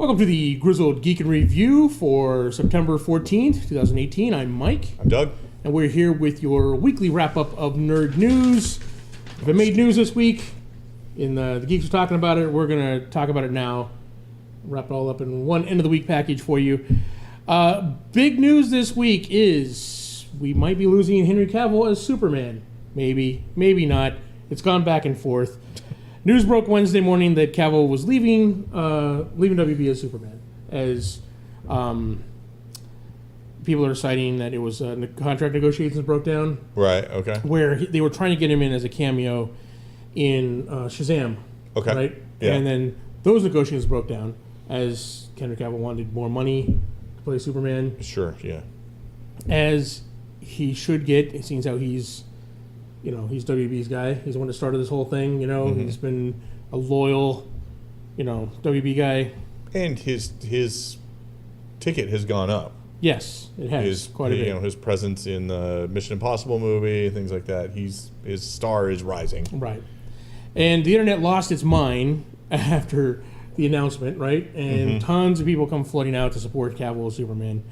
Welcome to the Grizzled Geek Review for September 14th, 2018. I'm Mike. I'm Doug. And we're here with your weekly wrap-up of nerd news. If it made news this week, the geeks are talking about it, we're going to talk about it now. Wrap it all up in one end-of-the-week package for you. Big news this week is we might be losing Henry Cavil as Superman. Maybe, maybe not. It's gone back and forth. News broke Wednesday morning that Cavill was leaving WB as Superman, as people are citing that it was contract negotiations broke down. Right. Okay. Where they were trying to get him in as a cameo in Shazam. Okay. Right. Yeah. And then those negotiations broke down as Henry Cavill wanted more money to play Superman. Sure. Yeah. As he should get. It seems how he's WB's guy. He's the one that started this whole thing. He's been a loyal, WB guy. And his ticket has gone up. Yes, it has quite a bit. His presence in the Mission Impossible movie, things like that. His star is rising. Right. And the internet lost its mind after the announcement, right? And tons of people come flooding out to support Cavill as Superman.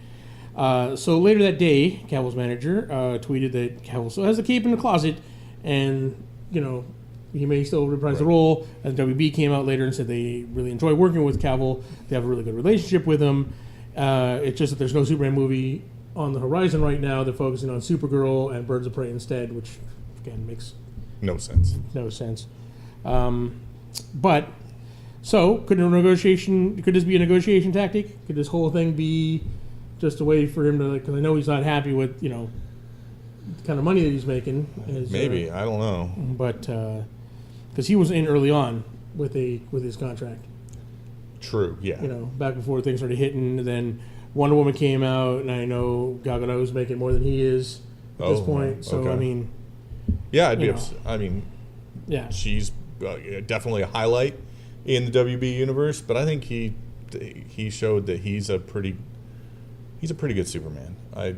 So later that day, Cavill's manager tweeted that Cavill still has the cape in the closet, and he may still reprise the role. And WB came out later and said they really enjoy working with Cavill. They have a really good relationship with him. It's just that there's no Superman movie on the horizon right now. They're focusing on Supergirl and Birds of Prey instead, which again makes no sense. But so could this be a negotiation tactic? Could this whole thing be just a way for him to, because I know he's not happy with, the kind of money that he's making. Maybe, I don't know. But, because he was in early on with his contract. True, yeah. Back before things started hitting, then Wonder Woman came out, and I know Gal Gadot's making more than he is at this point. So, okay. Yeah, I'd be upset. Yeah. She's definitely a highlight in the WB universe, but I think he showed that he's a pretty good Superman. I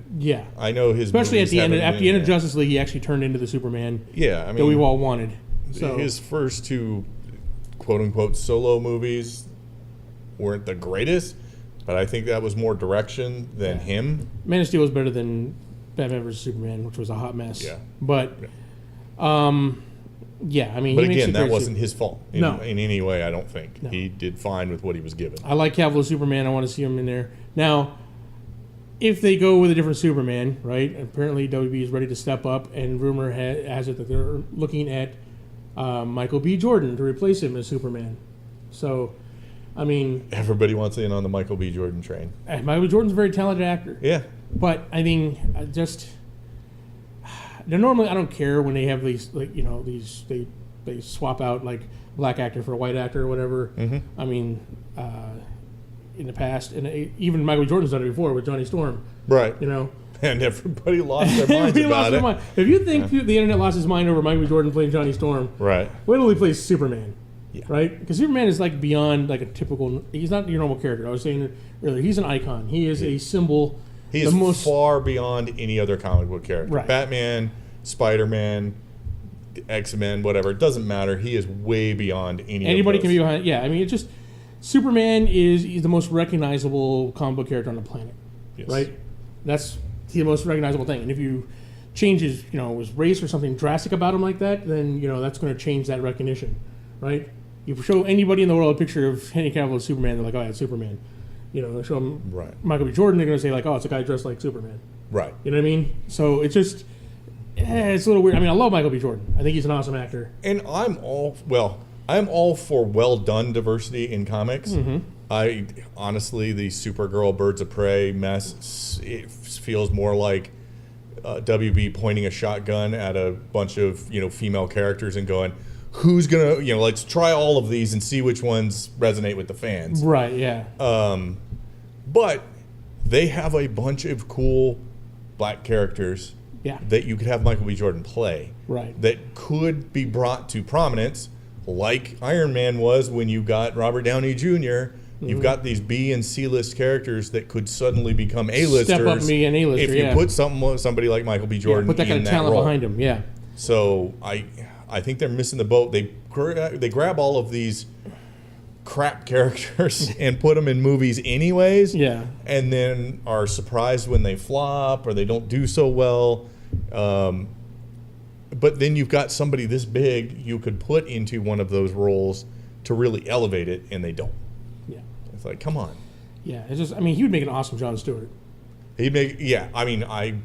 know his, especially at the end of Justice League, he actually turned into the Superman. Yeah, that we've all wanted. So his first two quote unquote solo movies weren't the greatest, but I think that was more direction than him. Man of Steel was better than Batman vs Superman, which was a hot mess. Yeah, but yeah, I mean, but again, that wasn't his fault in any way. I don't think No. He did fine with what he was given. I like Cavill as Superman. I want to see him in there now. If they go with a different Superman, right? Apparently, WB is ready to step up, and rumor has it that they're looking at Michael B. Jordan to replace him as Superman. So, I mean, everybody wants in on the Michael B. Jordan train. Michael B. Jordan's a very talented actor. Yeah, but I mean, normally I don't care when they have these, they swap out like black actor for a white actor or whatever. I mean. In the past, and even Michael B. Jordan's done it before with Johnny Storm. Right. And everybody lost their minds about it. If you think the internet lost his mind over Michael B. Jordan playing Johnny Storm, right? Wait till he plays Superman. Yeah. Right? Because Superman is like beyond like a typical. He's not your normal character. I was saying earlier, he's an icon. He is a symbol. He is far beyond any other comic book character. Right. Batman, Spider-Man, X-Men, whatever. It doesn't matter. He is way beyond anybody can be behind. Yeah, I mean, it's just. Superman is the most recognizable comic book character on the planet, right? That's the most recognizable thing. And if you change his race or something drastic about him like that, then that's going to change that recognition, right? You show anybody in the world a picture of Henry Cavill as Superman, they're like, oh, yeah, it's Superman. Show them Michael B. Jordan, they're going to say like, oh, it's a guy dressed like Superman. Right. You know what I mean? So it's just, it's a little weird. I mean, I love Michael B. Jordan. I think he's an awesome actor. And I'm all for well-done diversity in comics. I honestly, the Supergirl Birds of Prey mess, it feels more like WB pointing a shotgun at a bunch of female characters and going, who's gonna let's try all of these and see which ones resonate with the fans. Right. Yeah. But they have a bunch of cool black characters. Yeah. That you could have Michael B. Jordan play. Right. That could be brought to prominence. Like Iron Man was when you got Robert Downey Jr., you've got these B and C list characters that could suddenly become A-listers. Step up me an A-lister, if you put somebody like Michael B. Jordan put that kind of talent role. behind him. Yeah. So I think they're missing the boat. They grab all of these crap characters and put them in movies anyways. Yeah. And then are surprised when they flop or they don't do so well. But then you've got somebody this big you could put into one of those roles to really elevate it, and they don't. Yeah. It's like, come on. Yeah. It's just, I mean, he would make an awesome Jon Stewart. He'd make, yeah. I mean, I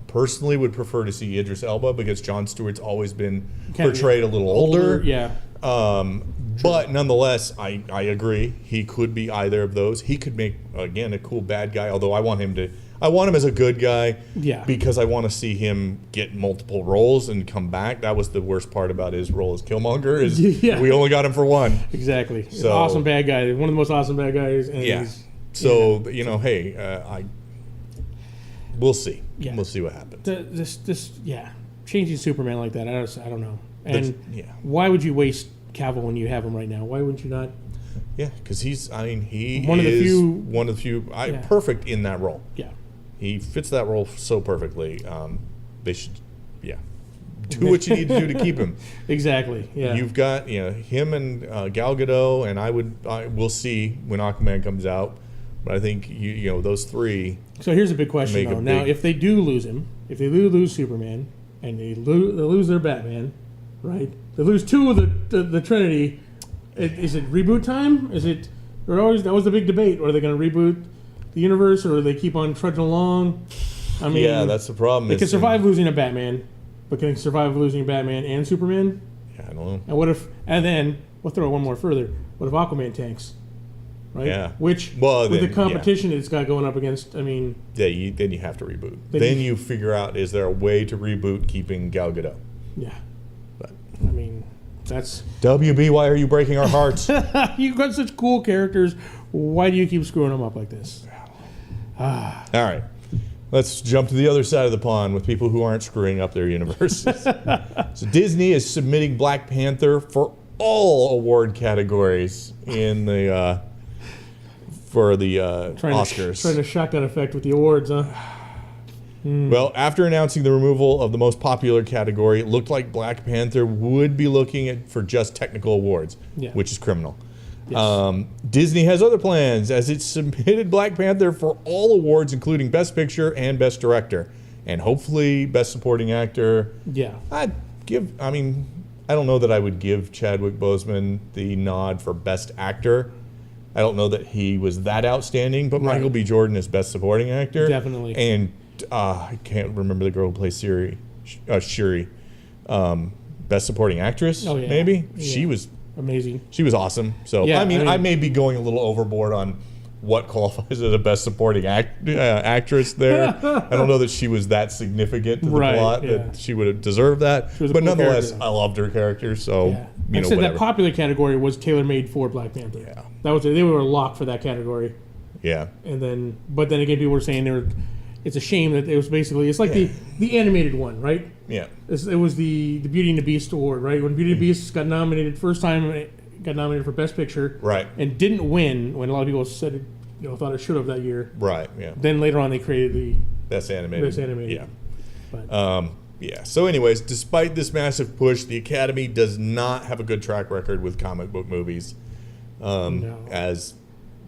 personally would prefer to see Idris Elba because Jon Stewart's always been portrayed a little older. Yeah. But nonetheless, I agree. He could be either of those. He could make, again, a cool bad guy, although I want him as a good guy. Yeah. Because I want to see him get multiple roles and come back. That was the worst part about his role as Killmonger is we only got him for one. Exactly. So, awesome bad guy. One of the most awesome bad guys. And yeah. So, hey, we'll see. Yeah. We'll see what happens. Changing Superman like that, I don't know. And why would you waste Cavill when you have him right now? Why wouldn't you not? Yeah, because he is one of the few perfect in that role. Yeah. He fits that role so perfectly. They should, do what you need to do to keep him. Exactly. Yeah. You've got him and Gal Gadot, and we'll see when Aquaman comes out. But I think those three. So here's a big question though. Now, if they do lose him, if they do lose Superman, and they lose their Batman, right? They lose two of the Trinity. Is it reboot time? That was the big debate. Are they going to reboot the universe, or do they keep on trudging along? I mean, yeah, that's the problem. They can survive losing a Batman, but can they survive losing Batman and Superman? Yeah, I don't know. And then we'll throw one more further. What if Aquaman tanks? Right? Yeah. With the competition it's got going up against, I mean. Yeah, then you have to reboot. Then you figure out, is there a way to reboot keeping Gal Gadot? Yeah. But I mean, that's WB. Why are you breaking our hearts? You've got such cool characters. Why do you keep screwing them up like this? All right. Let's jump to the other side of the pond with people who aren't screwing up their universes. So Disney is submitting Black Panther for all award categories in the Oscars. Trying to shotgun effect with the awards, huh? Well, after announcing the removal of the most popular category, it looked like Black Panther would be looking for just technical awards, which is criminal. Yes. Disney has other plans as it submitted Black Panther for all awards, including Best Picture and Best Director, and hopefully Best Supporting Actor. Yeah. I don't know that I would give Chadwick Boseman the nod for Best Actor. I don't know that he was that outstanding, but Michael B. Jordan is Best Supporting Actor. Definitely. And I can't remember the girl who plays Shuri. Best Supporting Actress, maybe? Yeah. She was amazing. She was awesome. So, I may be going a little overboard on what qualifies as a Best Supporting Actress there. I don't know that she was that significant to the plot that she would have deserved that. But nonetheless, I loved her character, so, whatever. That popular category was tailor-made for Black Panther. Yeah. They were locked for that category. Yeah. But then again, people were saying it's a shame that it was basically, it's like the animated one, right? Yeah. It was the Beauty and the Beast award, right? When Beauty and the Beast got nominated, first time it got nominated for Best Picture. Right. And didn't win when a lot of people said thought it should have that year. Right, yeah. Then later on they created the Best Animated. Yeah. But, so anyways, despite this massive push, the Academy does not have a good track record with comic book movies. As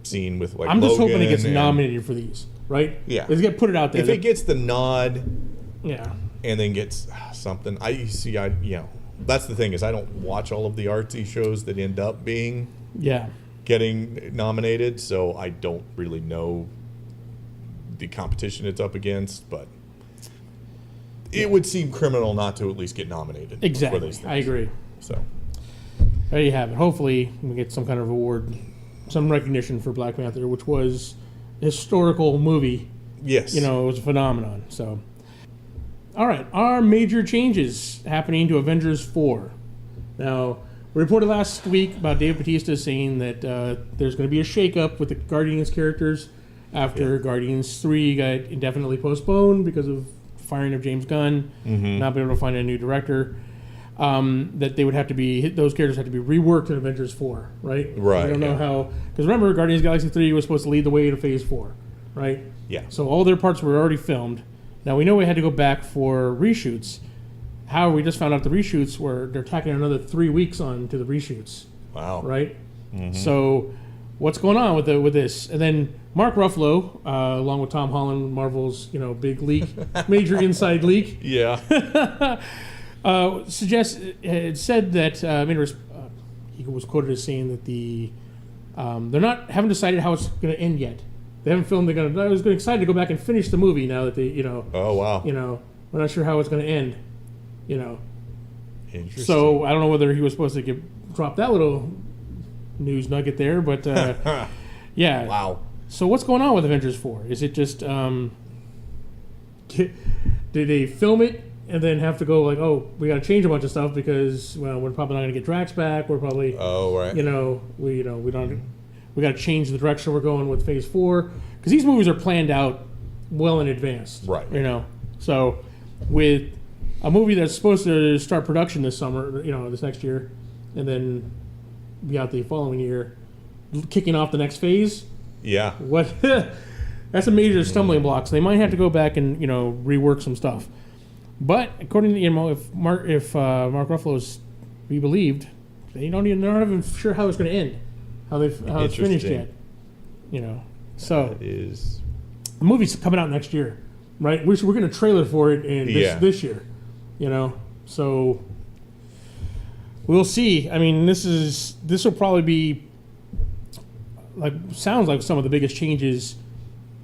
seen with I'm just Logan hoping it gets nominated for these, right? Yeah. Let's put it out there. If it gets the nod, and then gets something, that's the thing is I don't watch all of the artsy shows that end up being getting nominated, so I don't really know the competition it's up against, but it would seem criminal not to at least get nominated. Exactly, for these things. I agree. So there you have it. Hopefully we get some kind of award, some recognition for Black Panther, which was a historical movie. Yes. It was a phenomenon. So, all right, our major changes happening to Avengers 4. Now, we reported last week about Dave Bautista saying that there's going to be a shakeup with the Guardians characters after Guardians 3 got indefinitely postponed because of firing of James Gunn, not being able to find a new director. That they would have to be, those characters had to be reworked in Avengers 4, right? Right. I don't know how, because remember, Guardians of the Galaxy 3 was supposed to lead the way to Phase 4, right? Yeah. So all their parts were already filmed. Now we know we had to go back for reshoots. However, we just found out the reshoots they're tacking another 3 weeks on to the reshoots. Wow. Right? So what's going on with this? And then Mark Ruffalo, along with Tom Holland, Marvel's big leak, major inside leak, Yeah. said that he was quoted as saying that haven't decided how it's going to end yet. They haven't filmed. I was excited to go back and finish the movie now that they Oh wow. we're not sure how it's going to end. Interesting. So I don't know whether he was supposed to drop that little news nugget there, but yeah. Wow. So what's going on with Avengers 4? Is it just did they film it and then have to go like, oh, we got to change a bunch of stuff because we're probably not going to get Drax back. We're probably right. We got to change the direction we're going with Phase 4 because these movies are planned out well in advance. Right. So with a movie that's supposed to start production this summer, this next year, and then be out the following year, kicking off the next phase. Yeah. What? That's a major stumbling block. So they might have to go back and rework some stuff. But according to if Mark Ruffalo is to be believed, they're not even sure how it's going to end, how it's finished yet. So that is. The movie's coming out next year, right? We're going to trailer for it in this year, So we'll see. I mean, this will probably be sounds like some of the biggest changes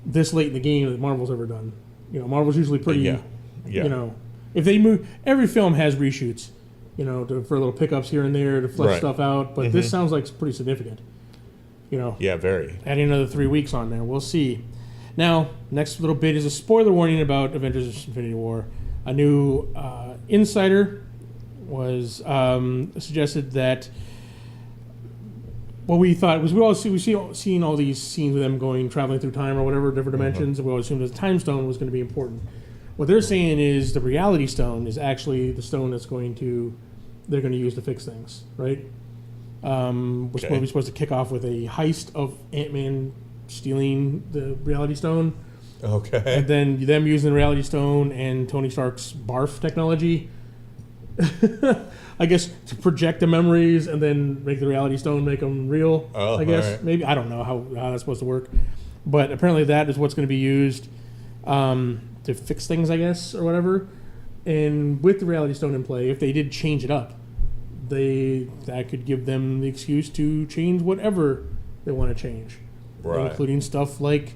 this late in the game that Marvel's ever done. Marvel's usually pretty. Yeah. If they move, every film has reshoots, for little pickups here and there to flesh stuff out. But this sounds like it's pretty significant. Yeah, very. Adding another 3 weeks on there, we'll see. Now, next little bit is a spoiler warning about Avengers: Infinity War. A new insider was suggested that what we thought was we've seen all these scenes with them traveling through time or whatever, different dimensions, and we always assumed the time stone was going to be important. What they're saying is the reality stone is actually the stone they're going to use to fix things, right? We're supposed to kick off with a heist of Ant-Man stealing the reality stone. Okay. And then them using the reality stone and Tony Stark's barf technology, I guess, to project the memories and then make the reality stone make them real. Oh, I guess right. maybe I don't know how that's supposed to work, but apparently that is what's going to be used to fix things, I guess, or whatever. And with the reality stone in play, if they did change it up, that could give them the excuse to change whatever they want to change, right? Including stuff like,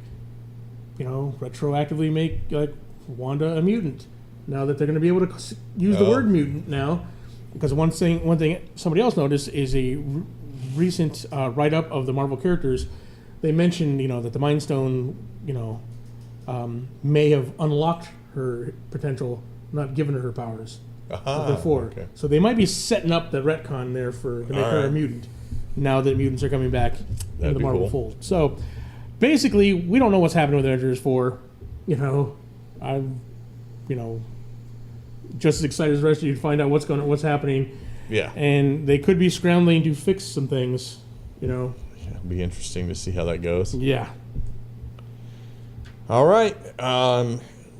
retroactively make like Wanda a mutant. Now that they're going to be able to use the word mutant now, because one thing somebody else noticed is a recent write-up of the Marvel characters. They mentioned that the Mind Stone may have unlocked her potential, not given her powers before. Okay. So they might be setting up the retcon there to make her a mutant. Now that mutants are coming back in the Marvel fold. So basically, we don't know what's happening with Avengers 4. I'm just as excited as the rest of you to find out what's happening. Yeah. And they could be scrambling to fix some things. It'll be interesting to see how that goes. Yeah. All right.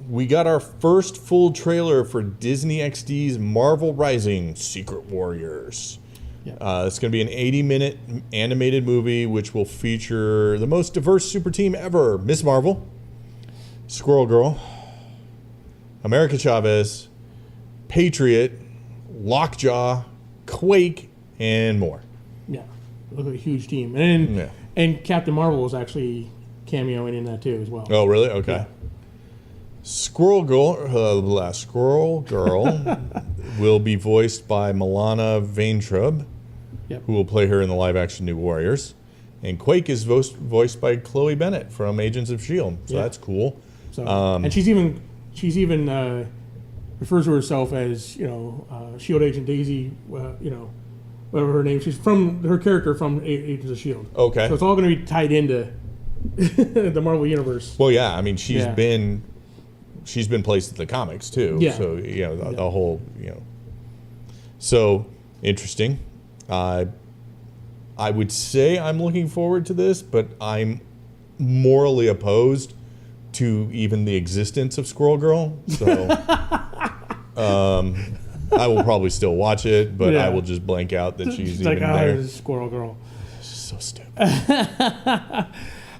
We got our first full trailer for Disney XD's Marvel Rising Secret Warriors. Yeah. It's going to be an 80-minute animated movie which will feature the most diverse super team ever: Miss Marvel, Squirrel Girl, America Chavez, Patriot, Lockjaw, Quake, and more. Yeah. Look at a huge team. And Captain Marvel was actually cameoing in that too as well. Oh, really? Okay. Yeah. Squirrel Girl will be voiced by Milana Vaintrub, who will play her in the live-action New Warriors. And Quake is voiced by Chloe Bennett from Agents of S.H.I.E.L.D., so that's cool. So, and she's even refers to herself as, S.H.I.E.L.D. agent Daisy, whatever her name. She's from her character from Agents of S.H.I.E.L.D. Okay. So it's all going to be tied into the Marvel Universe. Well, yeah, I mean, she's been placed in the comics too. Yeah. So the whole So interesting. I would say I'm looking forward to this, but I'm morally opposed to even the existence of Squirrel Girl. So I will probably still watch it, but I will just blank out that she's even like, there. Squirrel Girl. So stupid.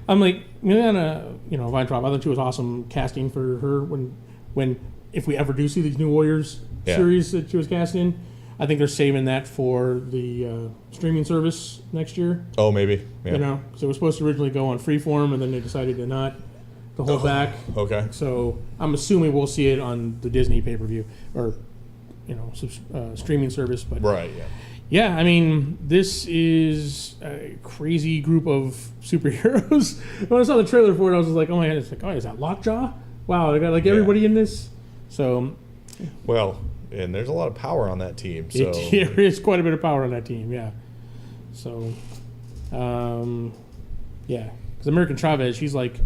I'm like, Miliana, Weintraub, I thought she was awesome casting for her when if we ever do see these new Warriors series that she was cast in. I think they're saving that for the streaming service next year. Oh, maybe. Yeah. So it was supposed to originally go on Freeform, and then they decided to hold back. Okay. So I'm assuming we'll see it on the Disney pay-per-view or, streaming service. But right, yeah. Yeah, I mean, this is a crazy group of superheroes. When I saw the trailer for it, I was like, oh my God, it's like, oh, is that Lockjaw? Wow, they got like everybody in this. So. Well, and there's a lot of power on that team. So There is quite a bit of power on that team, yeah. So, yeah. Because American Chavez, she's like,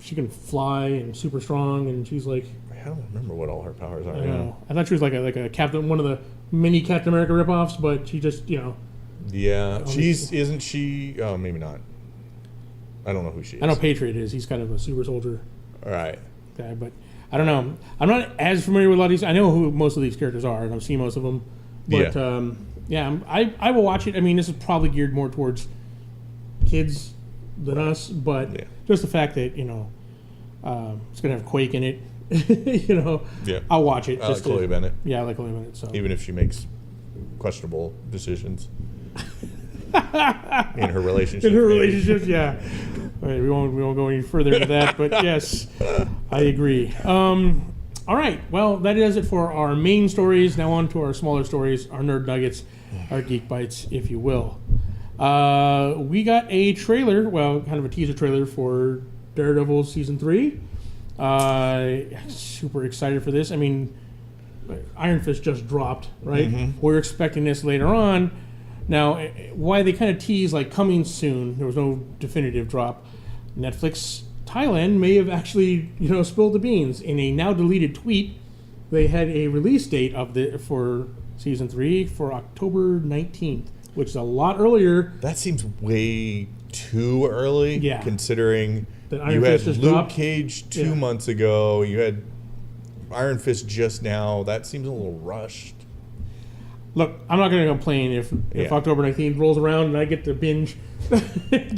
she can fly and super strong, and she's like. I don't remember what all her powers are. I know. I thought she was like a Captain, one of the mini Captain America ripoffs, but she just, Yeah, isn't she? Oh, maybe not. I don't know who she is. I know Patriot is. He's kind of a super soldier. All right. Guy, but I don't know. I'm not as familiar with a lot of these. I know who most of these characters are, and I've seen most of them. But I will watch it. I mean, this is probably geared more towards kids than us, but just the fact that it's gonna have Quake in it. I'll watch it. I like Chloe Bennett. Yeah, I like Chloe Bennett. So even if she makes questionable decisions in her relationship. In her relationships, yeah. All right, we won't go any further into that, but yes, I agree. All right, well, that does it for our main stories. Now on to our smaller stories, our nerd nuggets, our geek bites, if you will. We got a trailer, kind of a teaser trailer for Daredevil Season 3. Super excited for this. I mean, Iron Fist just dropped, right? Mm-hmm. We're expecting this later on. Now, why they kind of tease like coming soon, there was no definitive drop. Netflix Thailand may have actually, spilled the beans. In a now deleted tweet, they had a release date for Season 3 for October 19th, which is a lot earlier. That seems way too early, considering you had Luke Cage 2 months ago, you had Iron Fist just now. That seems a little rushed. Look, I'm not going to complain if October 19th rolls around and I get to binge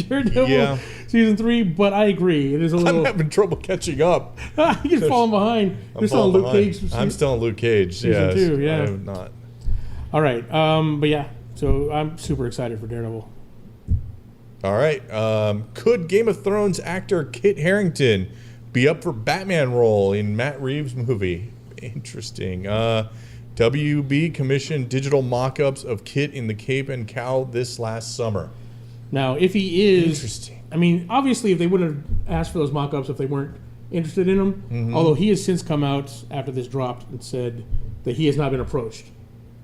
Daredevil Season 3, but I agree. It is a little... I'm having trouble catching up. You're falling behind. You're still on Luke Cage. I'm still on Luke Cage. Season 2, yeah. I am not. All right. But yeah, so I'm super excited for Daredevil. All right. Could Game of Thrones actor Kit Harington be up for Batman role in Matt Reeves' movie? Interesting. WB commissioned digital mock-ups of Kit in the cape and cowl this last summer. Now, if he is... Interesting. I mean, obviously, if they wouldn't have asked for those mock-ups if they weren't interested in them, although he has since come out after this dropped and said that he has not been approached,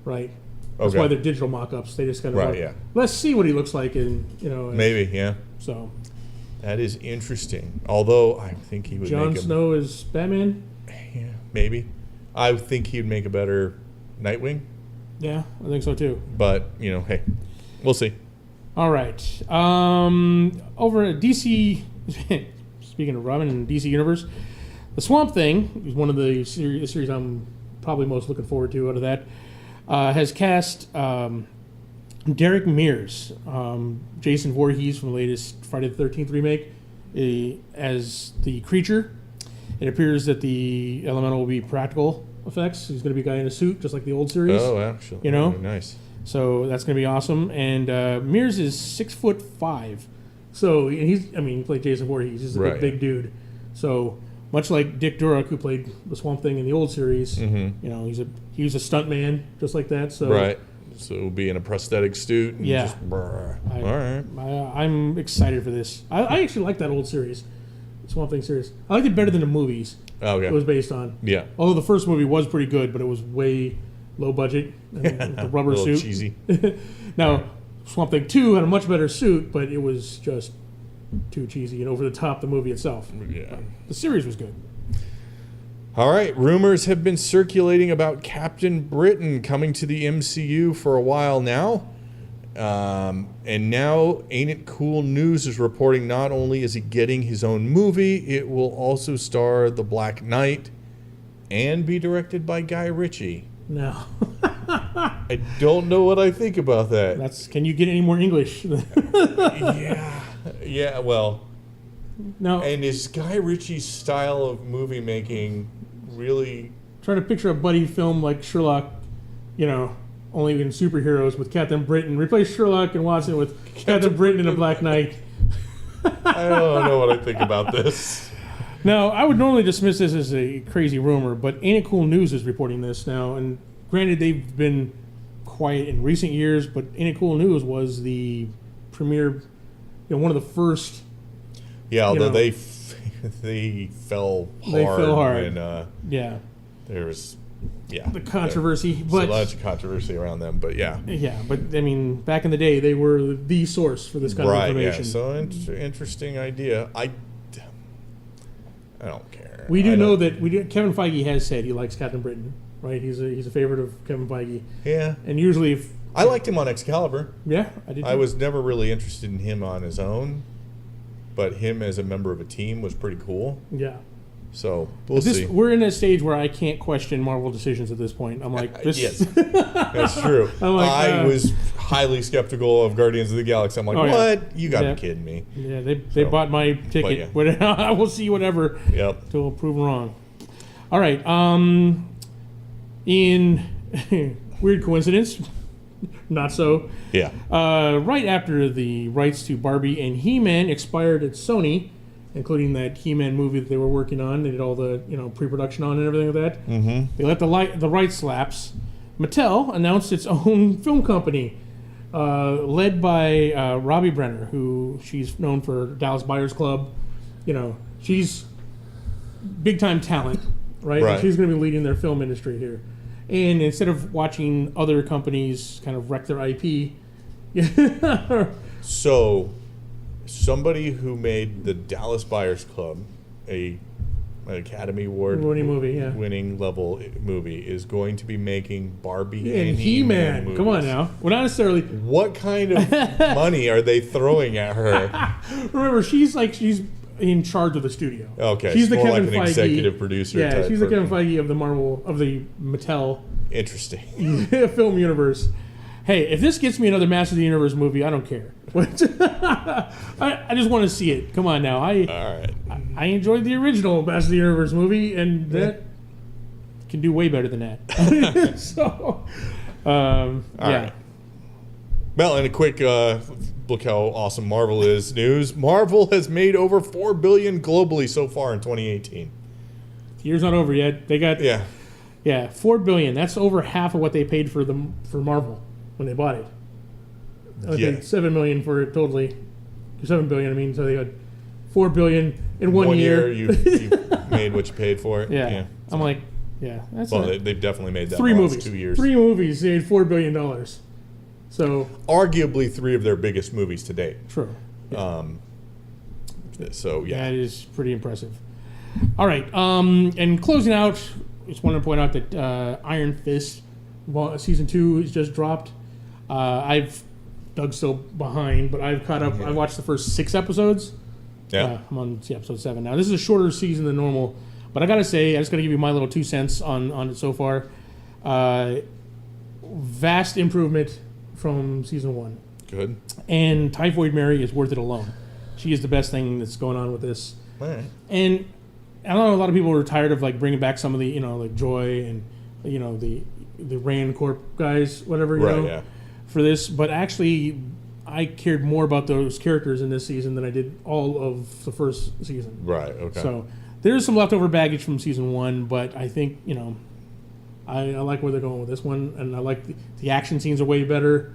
right? That's why they're digital mock-ups. They just kind of let's see what he looks like, maybe, yeah. So that is interesting. Although I think he would. Jon Snow is Batman. Yeah, maybe. I think he'd make a better Nightwing. Yeah, I think so too. But hey, we'll see. All right. Over at DC, speaking of Robin and DC Universe, the Swamp Thing is one of the series I'm probably most looking forward to out of that. Has cast Derek Mears, Jason Voorhees from the latest Friday the 13th remake, as the creature. It appears that the elemental will be practical effects. He's going to be a guy in a suit, just like the old series. Oh, actually. Nice. So that's going to be awesome. And Mears is 6'5". So he played Jason Voorhees. He's a big dude. So much like Dick Durock, who played the Swamp Thing in the old series, he was a stunt man, just like that. So So it'll be in a prosthetic suit. And just, all right. I'm excited for this. I actually like that old series, Swamp Thing series. I liked it better than the movies. Okay. It was based on. Yeah. Although the first movie was pretty good, but it was way low budget. And the rubber suit. Cheesy. Now, Swamp Thing 2 had a much better suit, but it was just too cheesy and over the top, the movie itself. Yeah. The series was good. All right. Rumors have been circulating about Captain Britain coming to the MCU for a while now. And now Ain't It Cool News is reporting not only is he getting his own movie, it will also star the Black Knight and be directed by Guy Ritchie. No. I don't know what I think about that. Can you get any more English? Yeah, well. No. And is Guy Ritchie's style of movie making really... Trying to picture a buddy film like Sherlock, only in superheroes with Captain Britain. Replace Sherlock and Watson with Captain Britain and a Black Knight. I don't know what I think about this. Now, I would normally dismiss this as a crazy rumor, but Ain't It Cool News is reporting this now. And granted, they've been quiet in recent years, but Ain't It Cool News was the premier, one of the first. Yeah, although they fell hard. They fell hard. And, there was, the controversy. There's a lot of controversy around them, but yeah. Yeah, but I mean, back in the day, they were the source for this kind of information. Right, yeah. So interesting idea. I don't care. We do know that Kevin Feige has said he likes Captain Britain, right? He's a favorite of Kevin Feige. Yeah. And usually, I liked him on Excalibur. Yeah, I did. I was never really interested in him on his own, but him as a member of a team was pretty cool. Yeah. So we'll see. We're in a stage where I can't question Marvel decisions at this point. I'm like, this. Yes, that's true. I was highly skeptical of Guardians of the Galaxy. I'm like, what? Yeah. You got to be kidding me. Yeah, they bought my ticket. I will see whatever. Yep. Till proven wrong. All right. In weird coincidence, not so. Yeah. Right after the rights to Barbie and He-Man expired at Sony, including that He-Man movie that they were working on, they did all the pre-production on and everything like that. Mm-hmm. They let the rights lapse. Mattel announced its own film company, led by Robbie Brenner, who she's known for Dallas Buyers Club. She's big time talent, right? Right. And she's going to be leading their film industry here. And instead of watching other companies kind of wreck their IP, so. Somebody who made the Dallas Buyers Club an Academy Award winning level movie is going to be making Barbie and He-Man movies. Come on now. Well, not necessarily. What kind of money are they throwing at her? Remember, she's in charge of the studio. Okay, she's the more Kevin like an Feige, executive producer. Yeah, type she's the Kevin Feige of the Mattel. Interesting. Film universe. Hey, if this gets me another Master of the Universe movie, I don't care. I just want to see it. Come on now. All right. I enjoyed the original Master of the Universe movie, and that can do way better than that. So, All right. Well, and a quick look how awesome Marvel is news. Marvel has made over $4 billion globally so far in 2018. The year's not over yet. They got $4 billion. That's over half of what they paid for Marvel when they bought it. I paid $7 million for it totally. $7 billion. I mean, so they got $4 billion in one year. You made what you paid for it. Yeah. I'm like, that's they've definitely made that. 3 movies. 2 years. 3 movies. They made $4 billion. So arguably 3 of their biggest movies to date. True. Yeah. That is pretty impressive. All right. And closing out, just want to point out that Iron Fist season 2 is just dropped. Doug's still behind, but I've caught up. I watched the first 6 episodes. Yeah. I'm on episode 7 now. This is a shorter season than normal, but I gotta say, I just gotta give you my little 2 cents on it so far. Vast improvement from season 1. Good. And Typhoid Mary is worth it alone. She is the best thing that's going on with this. All right. And I know a lot of people are tired of bringing back some of the like Joy and the Rand Corp guys, whatever for this, but actually I cared more about those characters in this season than I did all of the first season. Right. Okay. So there's some leftover baggage from season 1, but I think I like where they're going with this one, and I like the action scenes are way better.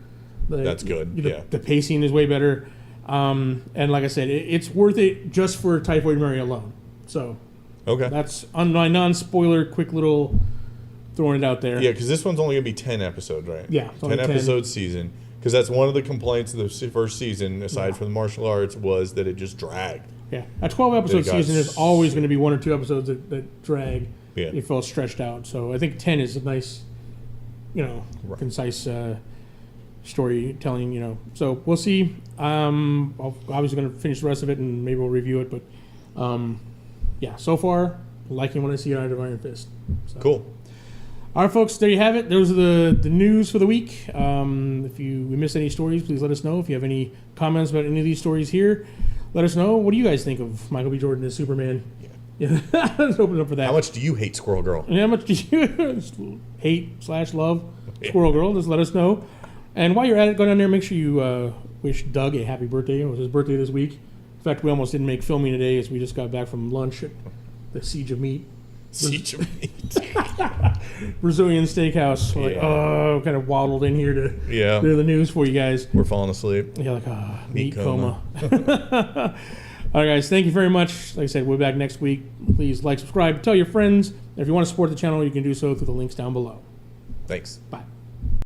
That's good. The pacing is way better, and like I said, it's worth it just for Typhoid Mary alone. So that's on my non-spoiler, quick little throwing it out there. Yeah, because this one's only going to be 10 episodes, right? Yeah. 10 episode season. Because that's one of the complaints of the first season, aside from the martial arts, was that it just dragged. Yeah. A 12-episode season is always going to be 1 or 2 episodes that drag. Yeah. It felt stretched out. So I think 10 is a nice, concise storytelling, So we'll see. I'm obviously going to finish the rest of it, and maybe we'll review it. But, so far, liking what I see out of Iron Fist. So. Cool. All right, folks, there you have it. Those are the news for the week. If we missed any stories, please let us know. If you have any comments about any of these stories here, let us know. What do you guys think of Michael B. Jordan as Superman? Yeah. Let's open it up for that. How much do you hate Squirrel Girl? And how much do you hate/love Squirrel Girl? Just let us know. And while you're at it, go down there and make sure you wish Doug a happy birthday. It was his birthday this week. In fact, we almost didn't make filming today as we just got back from lunch at the Siege of Meat. Brazilian Steakhouse. We're kind of waddled in here to do the news for you guys. We're falling asleep. Yeah, like meat coma. All right, guys, thank you very much. Like I said, we'll be back next week. Please like, subscribe, tell your friends. And if you want to support the channel, you can do so through the links down below. Thanks. Bye.